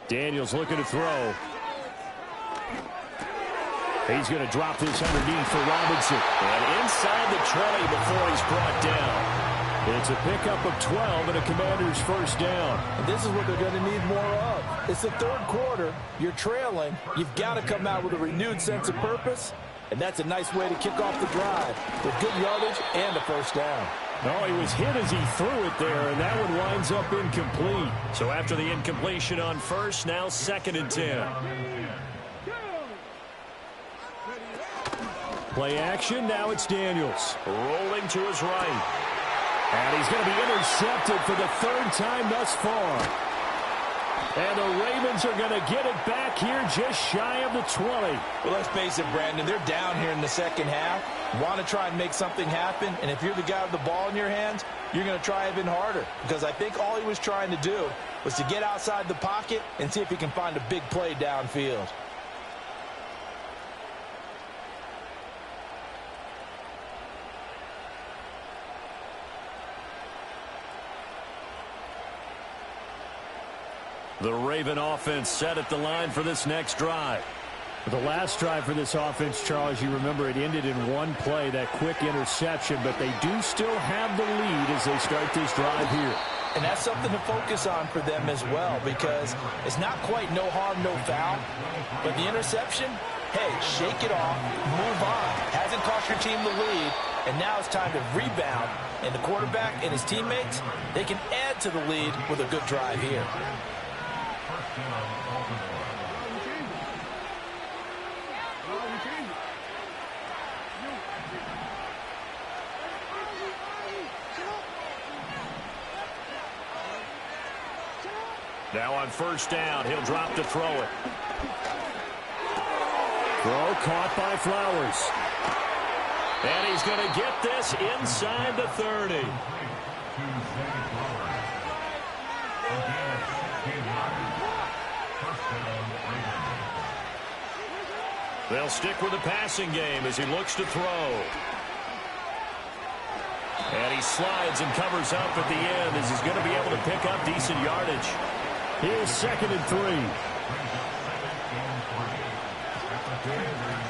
Daniels looking to throw. He's going to drop this underneath for Robinson. And inside the 20 before he's brought down. It's a pickup of 12 and a Commander's first down. And this is what they're going to need more of. It's the third quarter. You're trailing. You've got to come out with a renewed sense of purpose. And that's a nice way to kick off the drive with good yardage and a first down. Oh, he was hit as he threw it there, and that one winds up incomplete. So after the incompletion on first, now 2nd and 10. Play action, now it's Daniels. Rolling to his right. And he's going to be intercepted for the third time thus far. And the Ravens are going to get it back here just shy of the 20. Well, let's face it, Brandon, they're down here in the second half. Want to try and make something happen, and if you're the guy with the ball in your hands, you're going to try even harder, because I think all he was trying to do was to get outside the pocket and see if he can find a big play downfield. The Raven offense set at the line for this next drive. The last drive for this offense, Charles, you remember it ended in one play, that quick interception, but they do still have the lead as they start this drive here. And that's something to focus on for them as well, because it's not quite no harm, no foul, but the interception, hey, shake it off, move on. Hasn't cost your team the lead, and now it's time to rebound. And the quarterback and his teammates, they can add to the lead with a good drive here. Now on first down, he'll drop to throw it. Throw caught by Flowers. And he's going to get this inside the 30. They'll stick with the passing game as he looks to throw. And he slides and covers up at the end as he's going to be able to pick up decent yardage. Here's 2nd and 3.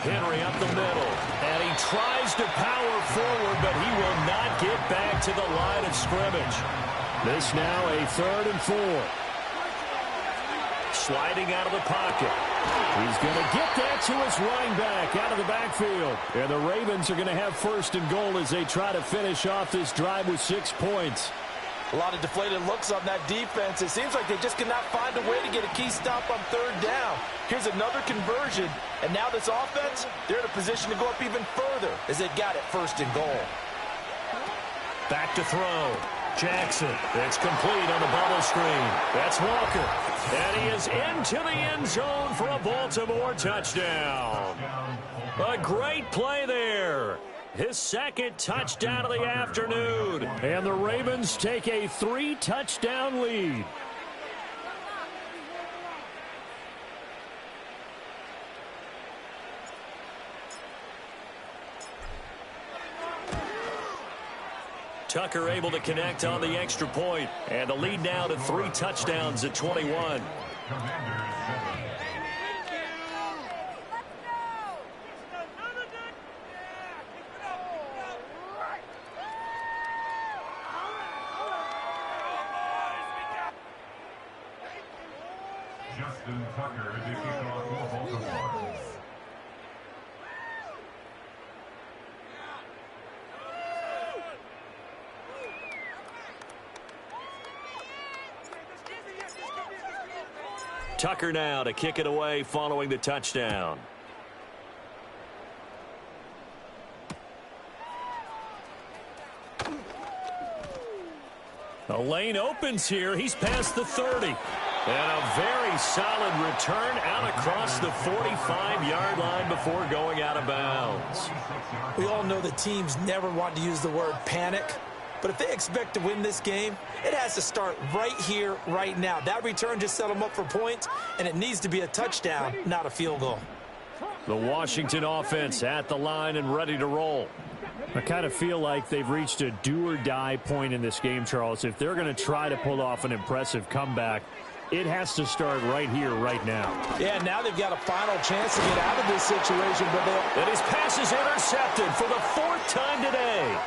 Henry up the middle. And he tries to power forward, but he will not get back to the line of scrimmage. This now a 3rd and 4. Sliding out of the pocket. He's going to get that to his running back out of the backfield. And the Ravens are going to have 1st and goal as they try to finish off this drive with 6 points. A lot of deflated looks on that defense. It seems like they just cannot find a way to get a key stop on 3rd down. Here's another conversion, and now this offense, they're in a position to go up even further as they've got it 1st and goal. Back to throw. Jackson. It's complete on the bubble screen. That's Walker. And he is into the end zone for a Baltimore touchdown. A great play there. His 2nd touchdown of the afternoon. And the Ravens take a 3-touchdown lead. Tucker able to connect on the extra point. And the lead now to 3 touchdowns at 21. Justin Tucker, the kickoff for Baltimore. Tucker now to kick it away following the touchdown. The lane opens here. He's past the 30. And a very solid return out across the 45-yard line before going out of bounds. We all know that teams never want to use the word panic. But if they expect to win this game, it has to start right here, right now. That return just set them up for points, and it needs to be a touchdown, not a field goal. The Washington offense at the line and ready to roll. I kind of feel like they've reached a do-or-die point in this game, Charles. If they're going to try to pull off an impressive comeback, it has to start right here, right now. Yeah, now they've got a final chance to get out of this situation. And his pass is intercepted for the 4th time today.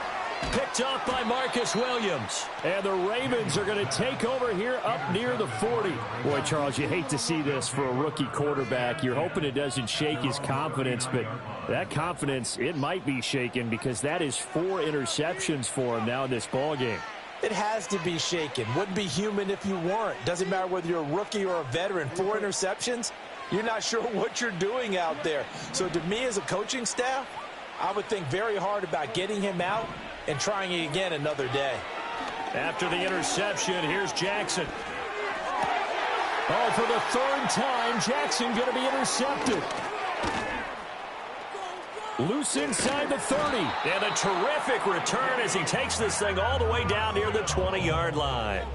Picked off by Marcus Williams. And the Ravens are going to take over here up near the 40. Boy, Charles, you hate to see this for a rookie quarterback. You're hoping it doesn't shake his confidence, but that confidence, it might be shaken because that is 4 interceptions for him now in this ballgame. It has to be shaken. Wouldn't be human if you weren't. Doesn't matter whether you're a rookie or a veteran. 4 interceptions, you're not sure what you're doing out there. So to me as a coaching staff, I would think very hard about getting him out and trying it again another day. After the interception, here's Jackson. Oh, for the third time, Jackson going to be intercepted. Loose inside the 30. And a terrific return as he takes this thing all the way down near the 20-yard line.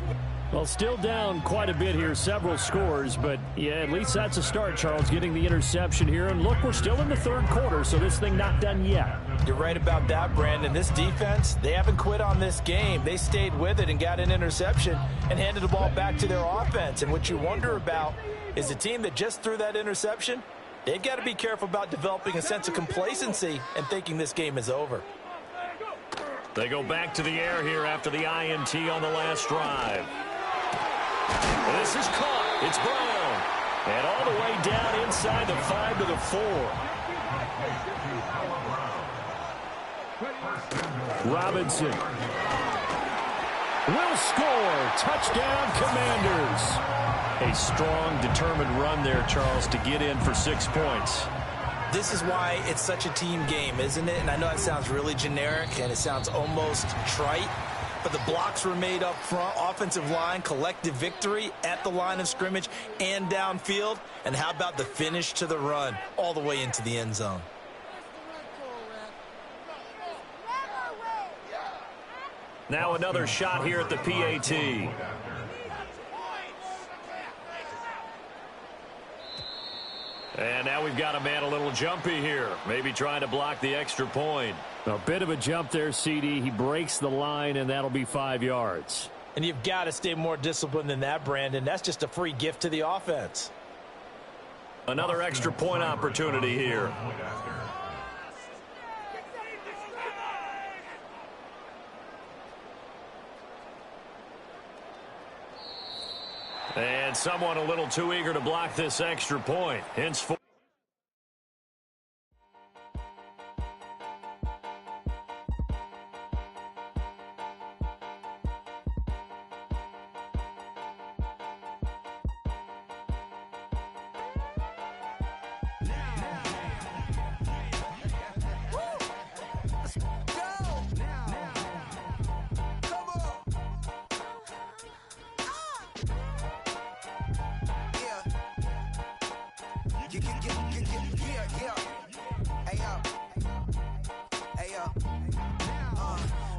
Well, still down quite a bit here, several scores, but yeah, at least that's a start, Charles, getting the interception here. And look, we're still in the third quarter, so this thing not done yet. You're right about that, Brandon. This defense, they haven't quit on this game. They stayed with it and got an interception and handed the ball back to their offense. And what you wonder about is the team that just threw that interception, they've got to be careful about developing a sense of complacency and thinking this game is over. They go back to the air here after the INT on the last drive. This is caught. It's Brown. And all the way down inside the 5 to the 4. Robinson will score. Touchdown, Commanders. A strong, determined run there, Charles, to get in for 6 points. This is why it's such a team game, isn't it? And I know it sounds really generic and it sounds almost trite, but the blocks were made up front, offensive line, collective victory at the line of scrimmage and downfield. And how about the finish to the run all the way into the end zone? Now another shot here at the PAT. And now we've got a man a little jumpy here. Maybe trying to block the extra point. A bit of a jump there, CD. He breaks the line, and that'll be 5 yards. And you've got to stay more disciplined than that, Brandon. That's just a free gift to the offense. Another extra point opportunity here. And someone a little too eager to block this extra point. Henceforth.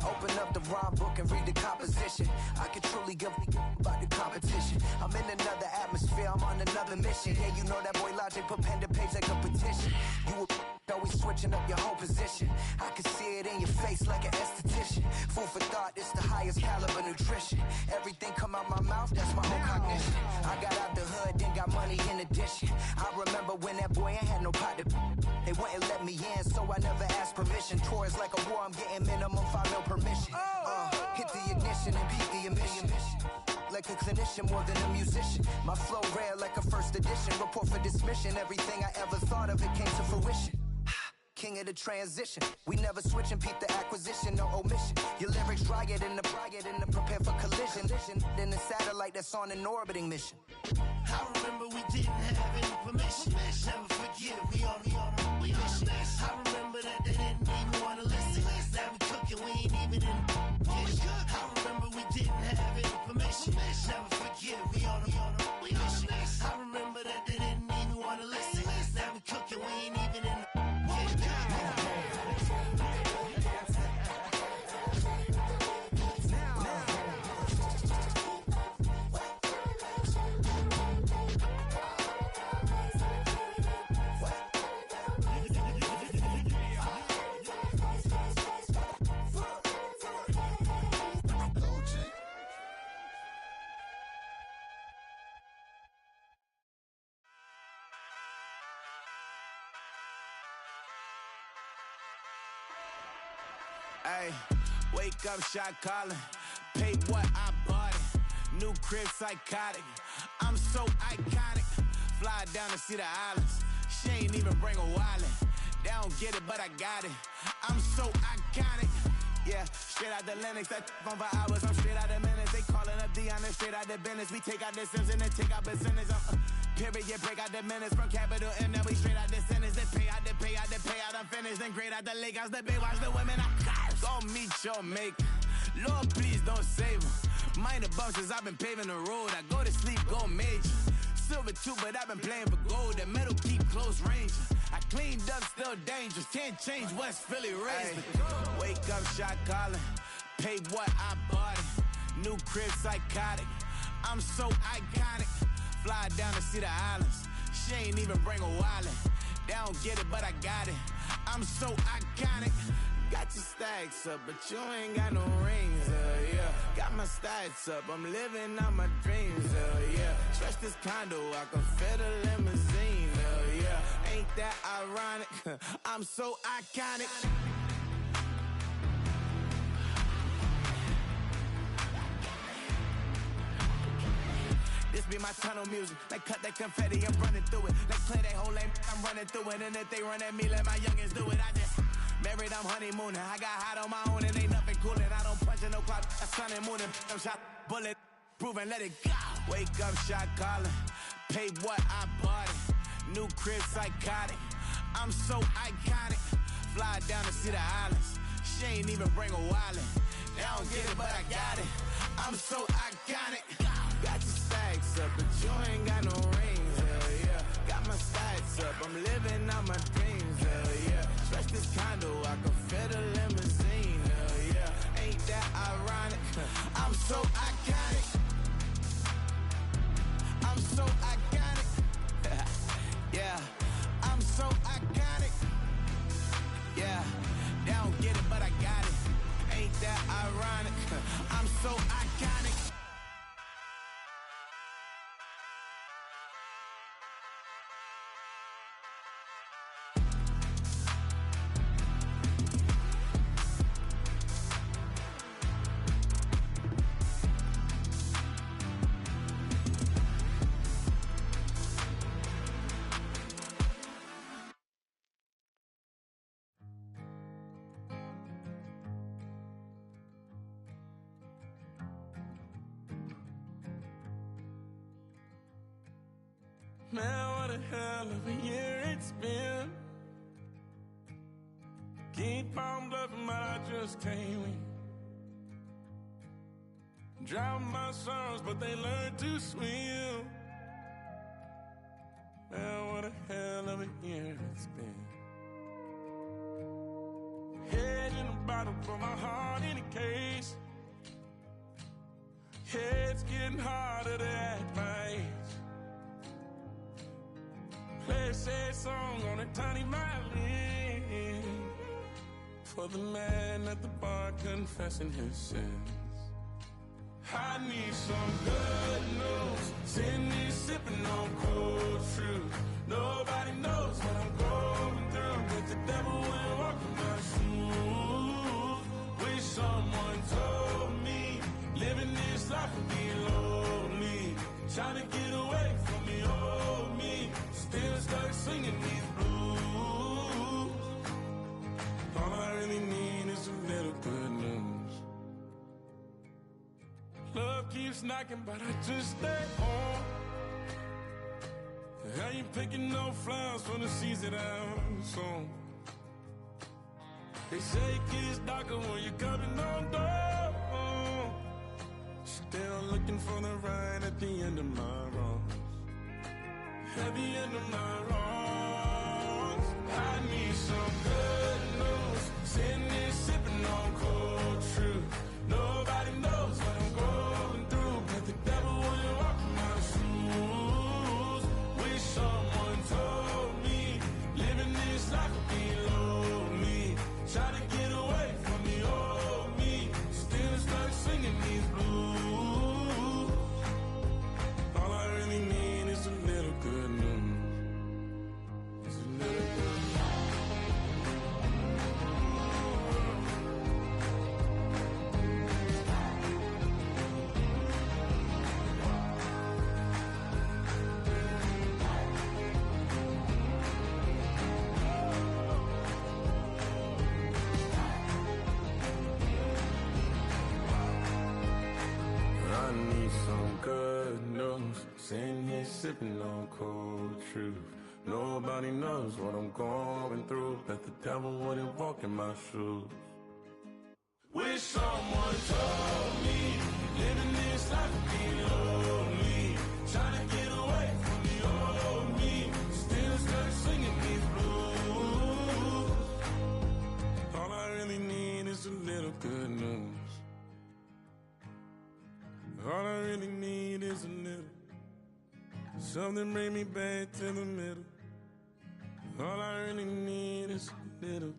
Open up the rhyme book and read the composition. I can truly give about the competition. I'm in another atmosphere, I'm on another mission. Yeah, you know that boy Logic put pen to page like a petition. You always switching up your whole position. I can see it in your face like an esthetician. Food for thought, it's the highest caliber nutrition. Everything come out my mouth, that's my own cognition. I got out the hood, then got money in addition. I remember when that boy ain't had no pot to. They wouldn't let me in, so I never asked permission. Tours like a war, I'm getting minimum 5 mil permission. Hit the ignition and beat the emission. Like a clinician more than a musician. My flow rare like a first edition. Report for dismission. Everything I ever thought of, it came to fruition. King of the transition. We never switch and peep the acquisition, no omission. Your lyrics dry it in the prepare for collision. Then the satellite that's on an orbiting mission. I remember we didn't have any permission. Never forget we on we mission. I remember that they didn't even want to listen. Now we cooking, we ain't even in the kitchen. I remember we didn't have any permission. Never forget we on we mission. I remember that they didn't even want to listen. Now we cooking, we ain't even in the Ay, wake up, shot calling. Pay what I bought it. New crib, psychotic. I'm so iconic. Fly down to see the islands. She ain't even bring a wallet. They don't get it, but I got it. I'm so iconic. Yeah, straight out the Lennox. That on for hours. I'm straight out the minutes. They calling up Dion and straight out the business. We take out the Sims and then take out percentage. Period, break out the minutes from capital M. Now we straight out the sentence. They pay out, I'm finished. Then grade out the Lakers. The big watch the women. Go meet your mate. Lord, please don't save them. Minor bumps as I've been paving the road. I go to sleep, go major. silver too, but I've been playing for gold. That metal keep close range. I cleaned up, still dangerous. Can't change West Philly raised. Wake up, shot calling. Paid what I bought it. New crib, psychotic. I'm so iconic. Fly down to see the islands. She ain't even bring a wallet. They don't get it, but I got it. I'm so iconic. Got your stacks up, but you ain't got no rings, yeah. Got my stacks up, I'm living out my dreams, yeah. Stretch this condo, I can fit a limousine, yeah. Ain't that ironic? I'm so iconic. This be my tunnel music. Like cut that confetti, I'm running through it. Like clear that whole lane, I'm running through it. And if they run at me, let my youngins do it. I just married, I'm honeymooning. I got hot on my own and ain't nothing coolin'. I don't punch in no clock, a sun and moon. I'm shot, bullet, proven, let it go. Wake up, shot calling. Paid what I bought it. New crib, psychotic. I'm so iconic. Fly down to see the islands. She ain't even bring a wallet. They don't get it, but I got it. I'm so iconic. Got your stacks up, but you ain't got no rings, yeah. Got my stacks up, I'm living out my dreams, yeah. Stretch this condo, I can fit a limousine, yeah. Ain't that ironic? I'm so iconic. I'm so iconic. Yeah, I'm so iconic. Yeah, they don't get it, but I got it. Ain't that ironic? I'm so iconic. Man, what a hell of a year it's been. Keep on bluffing, but I just can't win. Drown my sorrows, but they learn to swim. Man, what a hell of a year it's been. Head in a bottle, put my heart in a case. Yeah, it's getting harder to act my age. Play a sad song on a tiny violin for the man at the bar confessing his sins. I need some good news. Sitting here sipping on cold truth. Nobody knows what I'm going through, but the devil will walk in my shoes. Wish someone told me living this life would be lonely. Trying to get away from the old me. Still stuck singing these blues. All I really need is a little good news. Love keeps knocking, but I just stay home. I ain't picking no flowers for the seeds that I'm sown. They say it gets darker when you're coming on door. Still looking for the right at the end of my wrongs. At the end of my wrongs, I need some good news. Sitting here sipping on cold truth. Nobody knows what I'm going through, but the devil wouldn't walk in my shoes. Wish someone told me living this life would be lonely. Try to get away from the old me. Still stuck singing these blues. All I really need is a little good news. It's a little good news. I need some good news. Sitting here sipping on cold truth. Nobody knows what I'm going through, but the devil wouldn't walk in my shoes. Wish someone told me living this life would be lonely. Trying to get away from Something bring me back to the middle. All I really need is a little